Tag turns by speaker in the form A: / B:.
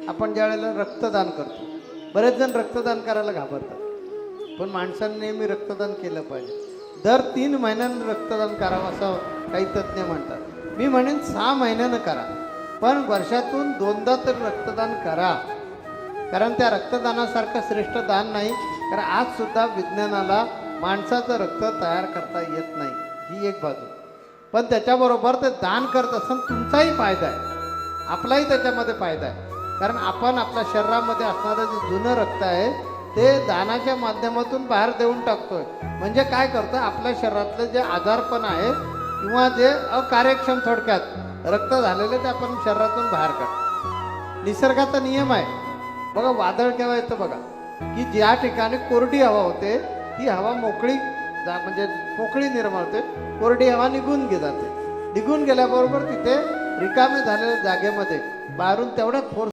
A: आपण ज्या वेळेला रक्तदान करतो, बरेच जण रक्तदान करायला घाबरतात, पण माणसांनी नेहमी रक्तदान केलं पाहिजे. दर 3 महिन्यांनी रक्तदान करावं असं काही तज्ज्ञ म्हणतात. मी म्हणेन 6 महिन्यानं करा, पण वर्षातून 2दा तर रक्तदान करा. कारण त्या रक्तदानासारखं श्रेष्ठ दान नाही. कारण आज सुद्धा विज्ञानाला माणसाचं रक्त तयार करता येत नाही, ही एक बाजू. पण त्याच्याबरोबर ते दान करत असताना तुमचाही फायदा आहे, आपलाही त्याच्यामध्ये फायदा आहे. कारण आपण आपल्या शरीरामध्ये असणारं जे जुनं रक्त आहे ते दानाच्या माध्यमातून बाहेर देऊन टाकतोय. म्हणजे काय करतोय, आपल्या शरीरातलं जे आजारपण आहे किंवा जे अकार्यक्षम थोडक्यात रक्त झालेले ते आपण शरीरातून बाहेर काढतो. निसर्गाचा नियम आहे बघा. वादळ केव्हा येतं बघा, की ज्या ठिकाणी कोरडी हवा होते ती हवा मोकळी म्हणजे मोकळी निर्माण होते, कोरडी हवा निघून जाते. निघून गेल्याबरोबर तिथे रिकामे झालेल्या जागेमध्ये बाहेरून तेवढ्या फोर्स